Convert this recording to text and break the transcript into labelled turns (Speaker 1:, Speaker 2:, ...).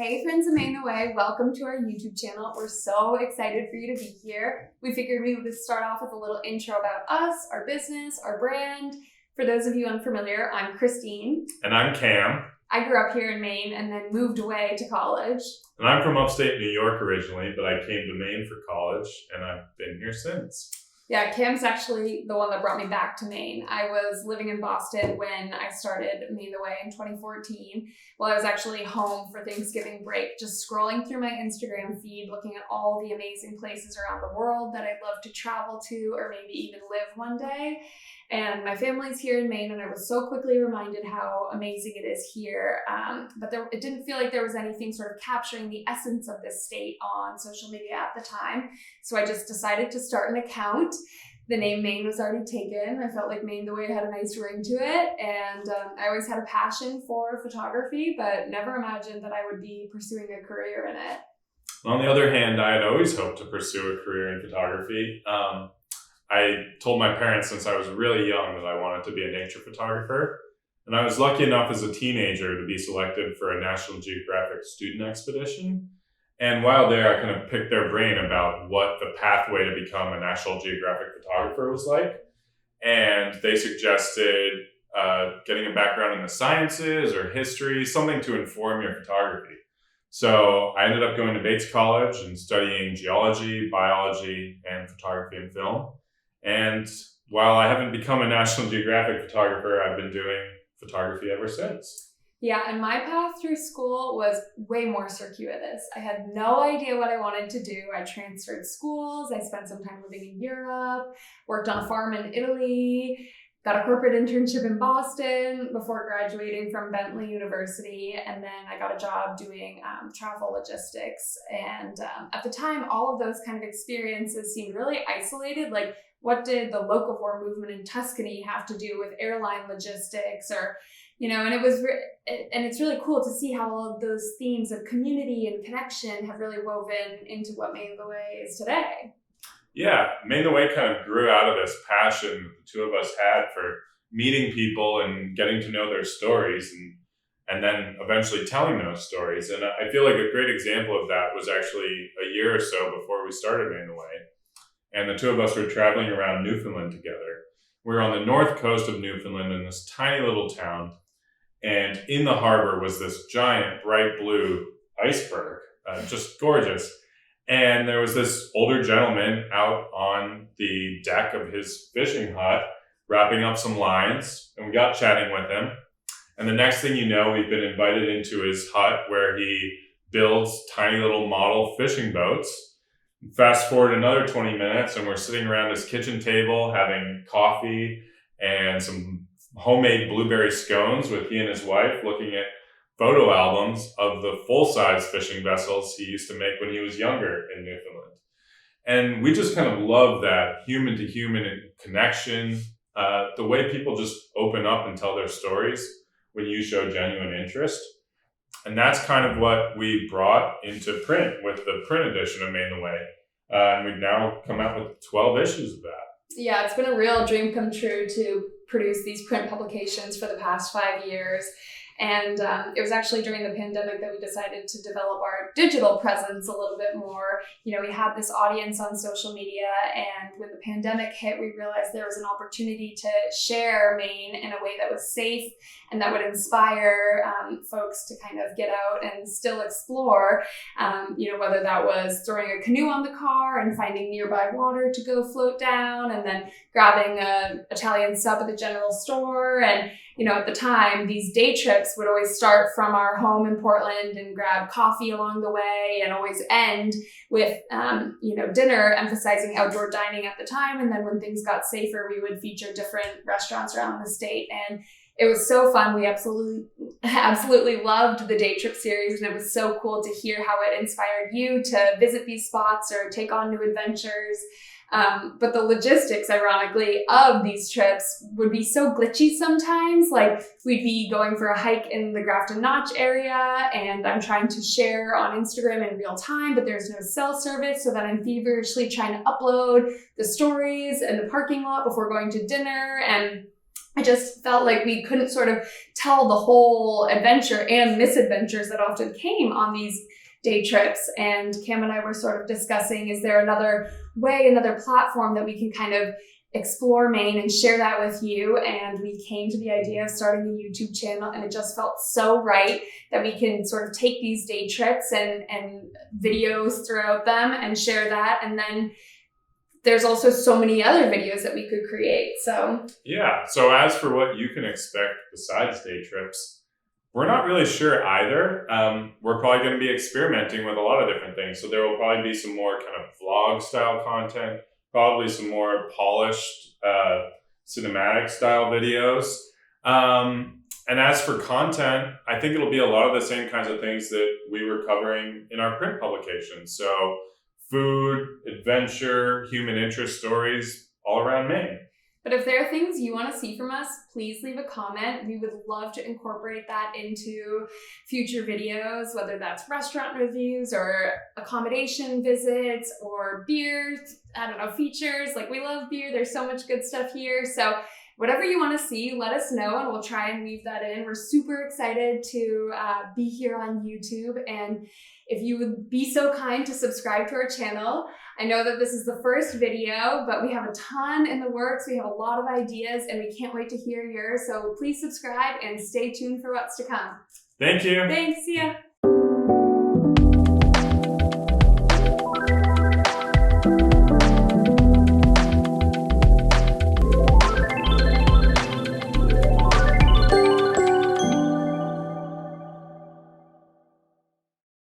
Speaker 1: Hey friends of mainetheway, welcome to our YouTube channel. We're so excited for you to be here. We figured we would start off with a little intro about us, our business, our brand. For those of you unfamiliar, I'm Christine.
Speaker 2: And I'm Cam.
Speaker 1: I grew up here in Maine and then moved away to college.
Speaker 2: And I'm from upstate New York originally, but I came to Maine for college and I've been here since.
Speaker 1: Yeah, Cam's actually the one that brought me back to Maine. I was living in Boston when I started mainetheway in 2014. While I was actually home for Thanksgiving break, just scrolling through my Instagram feed, looking at all the amazing places around the world that I'd love to travel to or maybe even live one day. And my family's here in Maine, and I was so quickly reminded how amazing it is here. But it didn't feel like there was anything sort of capturing the essence of this state on social media at the time. So I just decided to start an account. The name Maine was already taken. I felt like mainetheway had a nice ring to it. And I always had a passion for photography, but never imagined that I would be pursuing a career in it.
Speaker 2: On the other hand, I had always hoped to pursue a career in photography. I told my parents since I was really young that I wanted to be a nature photographer. And I was lucky enough as a teenager to be selected for a National Geographic student expedition. And while there, I kind of picked their brain about what the pathway to become a National Geographic photographer was like. And they suggested getting a background in the sciences or history, something to inform your photography. So I ended up going to Bates College and studying geology, biology, and photography and film. And while I haven't become a National Geographic photographer, I've been doing photography ever since.
Speaker 1: Yeah, and my path through school was way more circuitous. I had no idea what I wanted to do. I transferred schools. I spent some time living in Europe, worked on a farm in Italy, got a corporate internship in Boston before graduating from Bentley University. And then I got a job doing travel logistics. And at the time, all of those kind of experiences seemed really isolated. Like, what did the locavore movement in Tuscany have to do with airline logistics or, and it's really cool to see how all of those themes of community and connection have really woven into what mainetheway is today.
Speaker 2: Yeah, mainetheway kind of grew out of this passion that the two of us had for meeting people and getting to know their stories and then eventually telling those stories. And I feel like a great example of that was actually a year or so before we started mainetheway. And the two of us were traveling around Newfoundland together. We were on the north coast of Newfoundland in this tiny little town. And in the harbor was this giant bright blue iceberg, just gorgeous. And there was this older gentleman out on the deck of his fishing hut, wrapping up some lines, and we got chatting with him. And the next thing you know, we've been invited into his hut where he builds tiny little model fishing boats. Fast forward another 20 minutes, and we're sitting around his kitchen table having coffee and some homemade blueberry scones with he and his wife, looking at photo albums of the full-size fishing vessels he used to make when he was younger in Newfoundland. And we just kind of love that human-to-human connection, the way people just open up and tell their stories when you show genuine interest. And that's kind of what we brought into print with the print edition of mainetheway. And we've now come out with 12 issues of that.
Speaker 1: Yeah, it's been a real dream come true to produce these print publications for the past 5 years. And it was actually during the pandemic that we decided to develop our digital presence a little bit more. We had this audience on social media, and when the pandemic hit, we realized there was an opportunity to share Maine in a way that was safe and that would inspire folks to kind of get out and still explore, whether that was throwing a canoe on the car and finding nearby water to go float down, and then grabbing an Italian sub at the general store. And at the time, these day trips would always start from our home in Portland and grab coffee along the way and always end with, dinner, emphasizing outdoor dining at the time. And then when things got safer, we would feature different restaurants around the state. And it was so fun. We absolutely loved the day trip series. And it was so cool to hear how it inspired you to visit these spots or take on new adventures. But the logistics, ironically, of these trips would be so glitchy sometimes. Like, we'd be going for a hike in the Grafton Notch area, and I'm trying to share on Instagram in real time, but there's no cell service, so that I'm feverishly trying to upload the stories in the parking lot before going to dinner. And I just felt like we couldn't sort of tell the whole adventure and misadventures that often came on these day trips. And Cam and I were sort of discussing, is there another way, another platform that we can kind of explore Maine and share that with you? And we came to the idea of starting a YouTube channel, and it just felt so right that we can sort of take these day trips and videos throughout them and share that. And then there's also so many other videos that we could create. So
Speaker 2: yeah. So as for what you can expect besides day trips, we're not really sure either. We're probably going to be experimenting with a lot of different things. So there will probably be some more kind of vlog style content, probably some more polished cinematic style videos. And as for content, I think it'll be a lot of the same kinds of things that we were covering in our print publication. So food, adventure, human interest stories all around Maine.
Speaker 1: But if there are things you want to see from us, please leave a comment. We would love to incorporate that into future videos, whether that's restaurant reviews or accommodation visits or beer, features. Like, we love beer. There's so much good stuff here. So whatever you want to see, let us know and we'll try and weave that in. We're super excited to be here on YouTube. And if you would be so kind to subscribe to our channel. I know that this is the first video, but we have a ton in the works. We have a lot of ideas and we can't wait to hear yours. So please subscribe and stay tuned for what's to come.
Speaker 2: Thank you.
Speaker 1: Thanks. See ya.